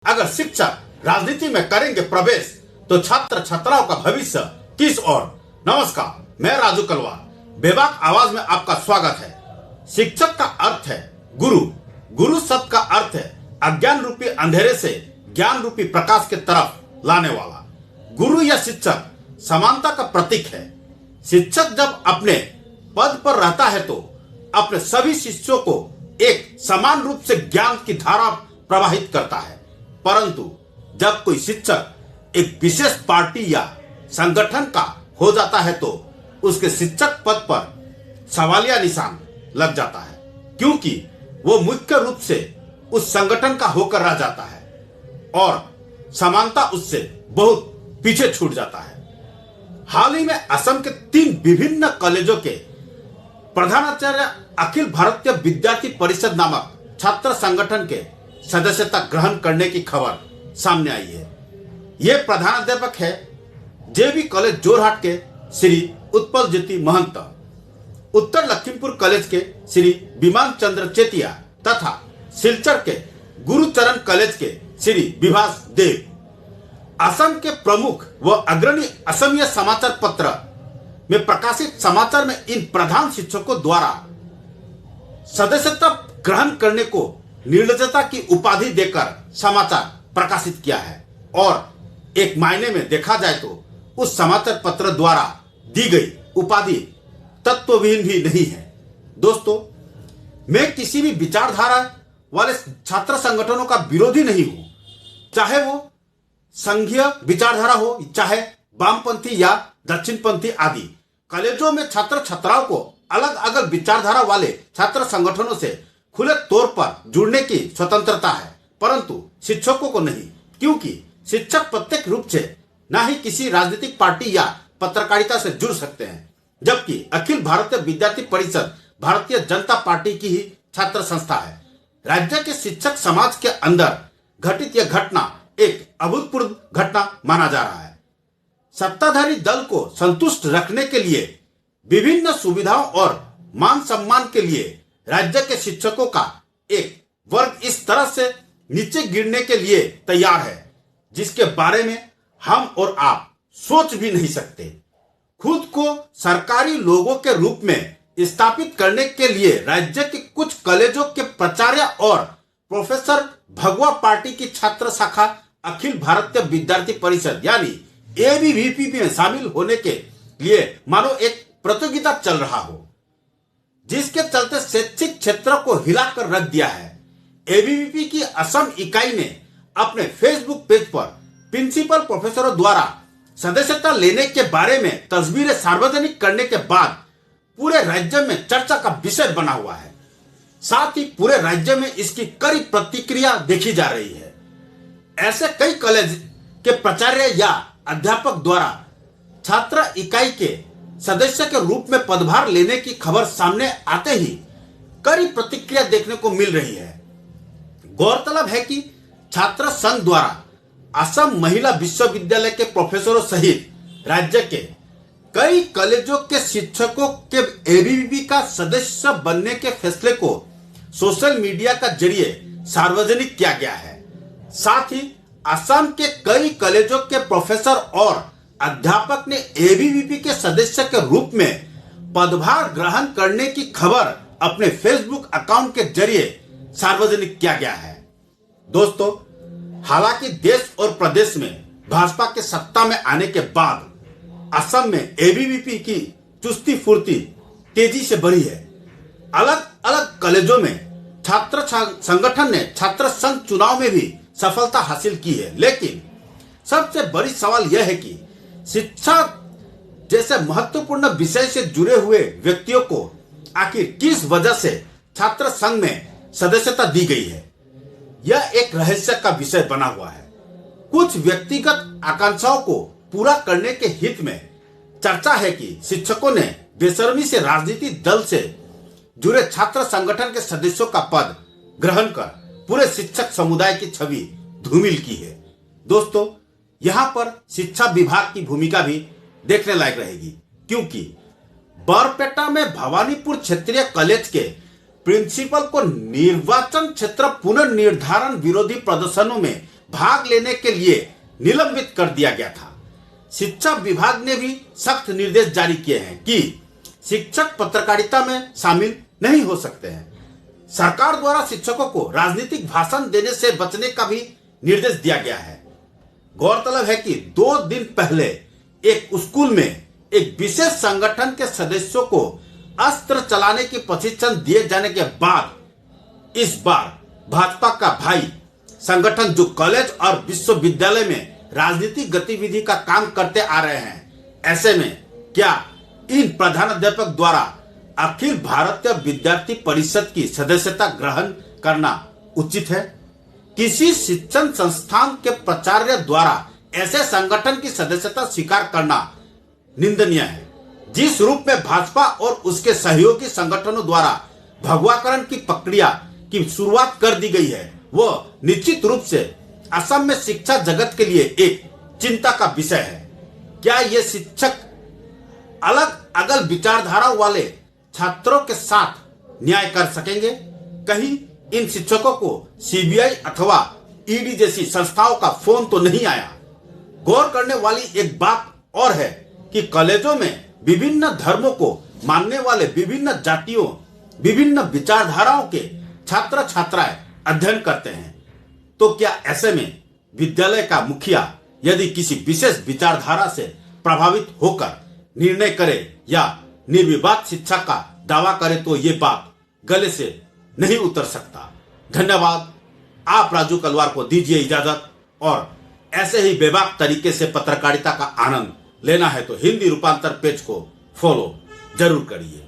अगर शिक्षक राजनीति में करेंगे प्रवेश तो छात्र छात्राओं का भविष्य किस ओर। नमस्कार, मैं राजू कलवार, बेबाक आवाज में आपका स्वागत है। शिक्षक का अर्थ है गुरु। गुरु शब्द का अर्थ है अज्ञान रूपी अंधेरे से ज्ञान रूपी प्रकाश के तरफ लाने वाला। गुरु या शिक्षक समानता का प्रतीक है। शिक्षक जब अपने पद पर रहता है तो अपने सभी शिष्यों को एक समान रूप से ज्ञान की धारा प्रवाहित करता है, परंतु जब कोई शिक्षक एक विशेष पार्टी या संगठन का हो जाता है तो उसके शिक्षक पद पर सवालिया निशान लग जाता है, क्योंकि वो मुख्य रूप से उस संगठन का होकर रह जाता है और समानता उससे बहुत पीछे छूट जाता है। हाल ही में असम के 3 विभिन्न कॉलेजों के प्रधानाचार्य अखिल भारतीय विद्यार्थी परिषद नामक छात्र संगठन के सदस्यता ग्रहण करने की खबर सामने आई है। ये प्रधानाध्यापक है जेबी कॉलेज जोरहाट के श्री उत्पल ज्योति महंत, उत्तर लखीमपुर कॉलेज के श्री विमान चंद्र चेतिया तथा सिलचर के गुरुचरण कॉलेज के श्री विभास देव। असम के प्रमुख व अग्रणी असमिया समाचार पत्र में प्रकाशित समाचार में इन प्रधान शिक्षकों द्वारा सदस्यता ग्रहण करने को निर्लजता की उपाधि देकर समाचार प्रकाशित किया है और एक मायने में देखा जाए तो उस समाचार पत्र द्वारा दी गई उपाधि तत्वहीन भी नहीं है। दोस्तों, मैं किसी भी विचारधारा वाले छात्र संगठनों का विरोधी नहीं हूं, चाहे वो संघीय विचारधारा हो, चाहे वामपंथी या दक्षिणपंथी आदि। कॉलेजों में छात्र छात्राओं को अलग अलग विचारधारा वाले छात्र संगठनों से खुले तौर पर जुड़ने की स्वतंत्रता है, परंतु शिक्षकों को नहीं, क्योंकि शिक्षक प्रत्यक्ष रूप से न ही किसी राजनीतिक पार्टी या पत्रकारिता से जुड़ सकते हैं, जबकि अखिल भारतीय विद्यार्थी परिषद भारतीय जनता पार्टी की ही छात्र संस्था है। राज्य के शिक्षक समाज के अंदर घटित यह घटना एक अभूतपूर्व घटना माना जा रहा है। सत्ताधारी दल को संतुष्ट रखने के लिए विभिन्न सुविधाओं और मान सम्मान के लिए राज्य के शिक्षकों का एक वर्ग इस तरह से नीचे गिरने के लिए तैयार है जिसके बारे में हम और आप सोच भी नहीं सकते। खुद को सरकारी लोगों के रूप में स्थापित करने के लिए राज्य के कुछ कॉलेजों के प्राचार्य और प्रोफेसर भगवा पार्टी की छात्र शाखा अखिल भारतीय विद्यार्थी परिषद यानी एबीवीपी में शामिल होने के लिए मानो एक प्रतियोगिता चल रहा हो, जिसके चलते शैक्षिक क्षेत्र को हिलाकर रख दिया है। एबीवीपी की असम इकाई ने अपने फेसबुक पेज पर प्रिंसिपल प्रोफेसरों द्वारा सदस्यता लेने के बारे में तस्वीरें सार्वजनिक करने के बाद पूरे राज्य में चर्चा का विषय बना हुआ है। साथ ही पूरे राज्य में इसकी कड़ी प्रतिक्रिया देखी जा रही है। ऐसे कई कॉलेज के प्राचार्य या अध्यापक द्वारा छात्र इकाई के सदस्य के रूप में पदभार लेने की खबर सामने आते ही कड़ी प्रतिक्रिया देखने को मिल रही है। गौरतलब है कि छात्र संघ द्वारा असम महिला विश्वविद्यालय के प्रोफेसरों सहित राज्य के कई कॉलेजों के शिक्षकों के एबीवीपी का सदस्य बनने के फैसले को सोशल मीडिया का जरिए सार्वजनिक किया गया है। साथ ही असम के कई कॉलेजों के प्रोफेसर और अध्यापक ने एबीवीपी के सदस्य के रूप में पदभार ग्रहण करने की खबर अपने फेसबुक अकाउंट के जरिए सार्वजनिक किया गया है। दोस्तों, हालांकि देश और प्रदेश में भाजपा के सत्ता में आने के बाद असम में एबीवीपी की चुस्ती फुर्ती तेजी से बढ़ी है। अलग अलग कॉलेजों में छात्र संगठन ने छात्र संघ चुनाव में भी सफलता हासिल की है, लेकिन सबसे बड़ी सवाल यह है कि शिक्षा जैसे महत्वपूर्ण विषय से जुड़े हुए व्यक्तियों को आखिर किस वजह से छात्र संघ में सदस्यता दी गई है। यह एक रहस्य का विषय बना हुआ है। कुछ व्यक्तिगत आकांक्षाओं को पूरा करने के हित में चर्चा है कि शिक्षकों ने बेशर्मी से राजनीतिक दल से जुड़े छात्र संगठन के सदस्यों का पद ग्रहण कर पूरे शिक्षक समुदाय की छवि धूमिल की है। दोस्तों, यहाँ पर शिक्षा विभाग की भूमिका भी देखने लायक रहेगी, क्योंकि बरपेटा में भवानीपुर क्षेत्रीय कॉलेज के प्रिंसिपल को निर्वाचन क्षेत्र पुनर्निर्धारण विरोधी प्रदर्शनों में भाग लेने के लिए निलंबित कर दिया गया था। शिक्षा विभाग ने भी सख्त निर्देश जारी किए हैं कि शिक्षक पत्रकारिता में शामिल नहीं हो सकते हैं। सरकार द्वारा शिक्षकों को राजनीतिक भाषण देने से बचने का भी निर्देश दिया गया है। गौरतलब है कि 2 दिन पहले एक स्कूल में एक विशेष संगठन के सदस्यों को अस्त्र चलाने की प्रशिक्षण दिए जाने के बाद इस बार भाजपा का भाई संगठन जो कॉलेज और विश्वविद्यालय में राजनीतिक गतिविधि का काम करते आ रहे हैं, ऐसे में क्या इन प्रधानाध्यापक द्वारा अखिल भारतीय विद्यार्थी परिषद की सदस्यता ग्रहण करना उचित है? किसी शिक्षण संस्थान के प्राचार्य द्वारा ऐसे संगठन की सदस्यता स्वीकार करना निंदनीय है। जिस रूप में भाजपा और उसके सहयोगी संगठनों द्वारा भगवाकरण की प्रक्रिया की शुरुआत कर दी गई है, वह निश्चित रूप से असम में शिक्षा जगत के लिए एक चिंता का विषय है। क्या ये शिक्षक अलग अलग विचारधारा वाले छात्रों के साथ न्याय कर सकेंगे? कहीं इन शिक्षकों को सीबीआई अथवा ईडी जैसी संस्थाओं का फोन तो नहीं आया? गौर करने वाली एक बात और है कि कॉलेजों में विभिन्न धर्मों को मानने वाले विभिन्न जातियों, विभिन्न विचारधाराओं के छात्र छात्राएं अध्ययन करते हैं। तो क्या ऐसे में विद्यालय का मुखिया यदि किसी विशेष विचारधारा से प्रभावित होकर निर्णय करे या निर्विवाद शिक्षा का दावा करे तो ये बात गले से नहीं उतर सकता। धन्यवाद। आप राजू कलवार को दीजिए इजाजत, और ऐसे ही बेबाक तरीके से पत्रकारिता का आनंद लेना है तो हिंदी रूपांतर पेज को फॉलो जरूर करिए।